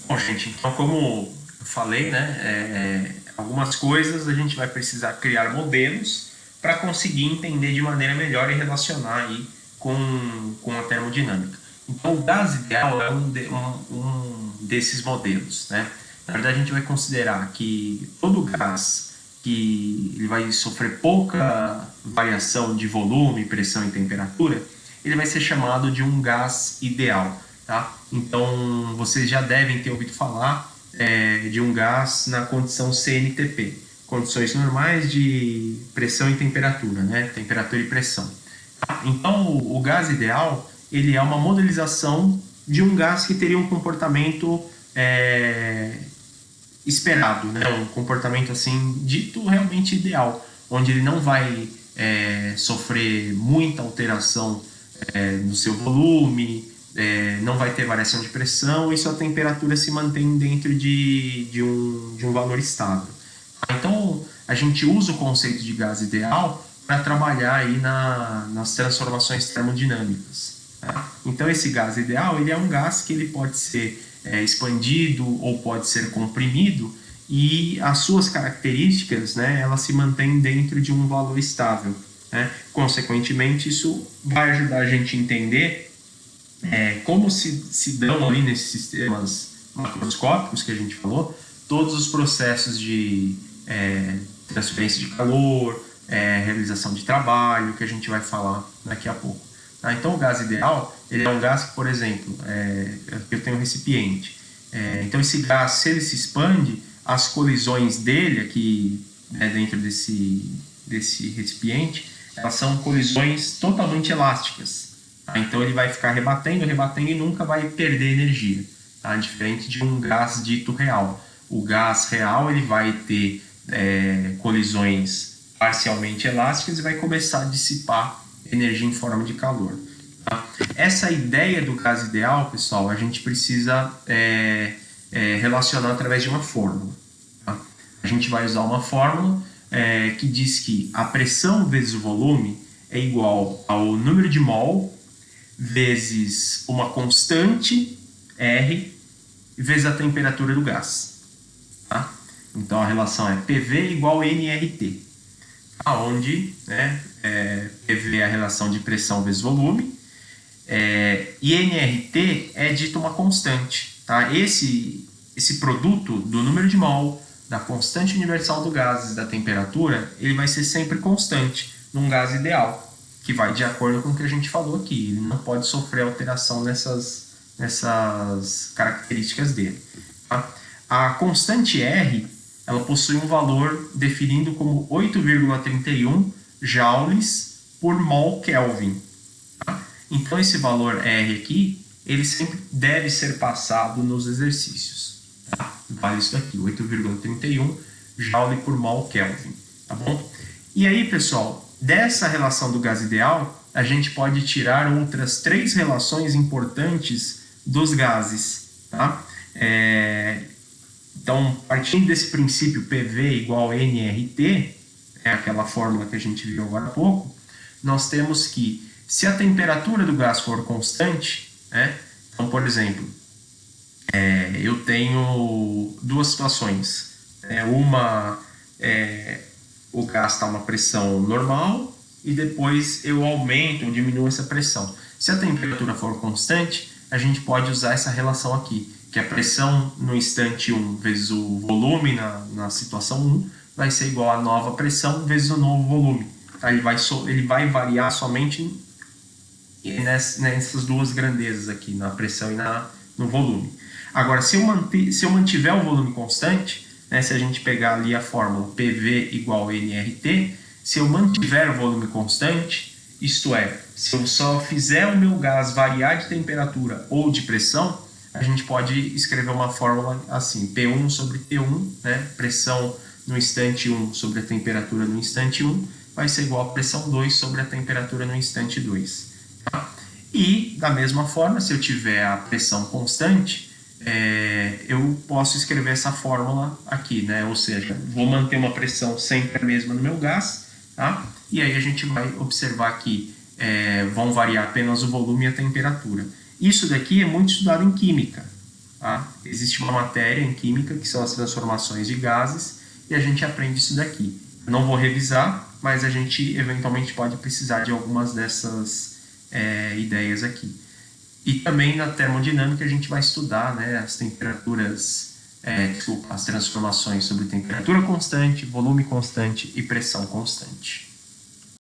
Bom, gente, então como eu falei, né, algumas coisas a gente vai precisar criar modelos para conseguir entender de maneira melhor e relacionar aí com a termodinâmica. Então, o gás ideal é um desses modelos, né? Na verdade, a gente vai considerar que todo gás que ele vai sofrer pouca variação de volume, pressão e temperatura, ele vai ser chamado de um gás ideal, tá? Então, vocês já devem ter ouvido falar de um gás na condição CNTP, condições normais de pressão e temperatura, né? Temperatura e pressão. Então, o gás ideal, ele é uma modelização de um gás que teria um comportamento esperado, né? Um comportamento assim dito realmente ideal, onde ele não vai sofrer muita alteração no seu volume, não vai ter variação de pressão e sua temperatura se mantém dentro de um valor estável. Então, a gente usa o conceito de gás ideal para trabalhar aí nas transformações termodinâmicas. Tá? Então, esse gás ideal ele é um gás que ele pode ser expandido ou pode ser comprimido e as suas características, né, elas se mantêm dentro de um valor estável. Né? Consequentemente, isso vai ajudar a gente a entender como se dão ali nesses sistemas macroscópicos que a gente falou, todos os processos de transferência de calor, realização de trabalho, que a gente vai falar daqui a pouco. Tá? Então, o gás ideal, ele é um gás que, por exemplo, eu tenho um recipiente. Então, esse gás, se ele se expande, as colisões dele aqui dentro desse recipiente, elas são colisões totalmente elásticas. Tá? Então, ele vai ficar rebatendo e nunca vai perder energia. Tá? Diferente de um gás dito real. O gás real ele vai ter colisões parcialmente elásticas e vai começar a dissipar energia em forma de calor. Tá? Essa ideia do gás ideal, pessoal, a gente precisa relacionar através de uma fórmula. Tá? A gente vai usar uma fórmula que diz que a pressão vezes o volume é igual ao número de mol vezes uma constante R vezes a temperatura do gás. Tá? Então a relação é PV igual a nRT, onde PV é a relação de pressão vezes volume e nRT é dito uma constante. Tá? Esse produto do número de mol, da constante universal do gás e da temperatura, ele vai ser sempre constante num gás ideal, que vai de acordo com o que a gente falou aqui. Ele não pode sofrer alteração nessas características dele. Tá? A constante R, ela possui um valor definido como 8,31 joules por mol Kelvin. Tá? Então, esse valor R aqui, ele sempre deve ser passado nos exercícios. Tá? Vale isso daqui, 8,31 joule por mol Kelvin. Tá bom? E aí, pessoal, dessa relação do gás ideal, a gente pode tirar outras 3 relações importantes dos gases. Tá? Então, partindo desse princípio PV igual a nRT, aquela fórmula que a gente viu agora há pouco, nós temos que, se a temperatura do gás for constante, então, por exemplo, eu tenho 2 situações. Uma, o gás está a uma pressão normal e depois eu aumento ou diminuo essa pressão. Se a temperatura for constante, a gente pode usar essa relação aqui, que a pressão no instante 1 vezes o volume na situação 1 vai ser igual a nova pressão vezes o novo volume. Tá? Ele vai variar somente nessas 2 grandezas aqui, na pressão e no volume. Agora, se eu mantiver o volume constante, se a gente pegar ali a fórmula PV igual a nRT, se eu mantiver o volume constante, isto é, se eu só fizer o meu gás variar de temperatura ou de pressão, a gente pode escrever uma fórmula assim, P1 sobre T1, pressão no instante 1 sobre a temperatura no instante 1, vai ser igual a pressão 2 sobre a temperatura no instante 2. Tá? E, da mesma forma, se eu tiver a pressão constante, eu posso escrever essa fórmula aqui, ou seja, vou manter uma pressão sempre a mesma no meu gás, tá? E aí a gente vai observar que vão variar apenas o volume e a temperatura. Isso daqui é muito estudado em química. Tá? existe uma matéria em química que são as transformações de gases e a gente aprende isso daqui. Eu não vou revisar, mas a gente eventualmente pode precisar de algumas dessas ideias aqui. E também na termodinâmica a gente vai estudar, né, as temperaturas, as transformações sobre temperatura constante, volume constante e pressão constante.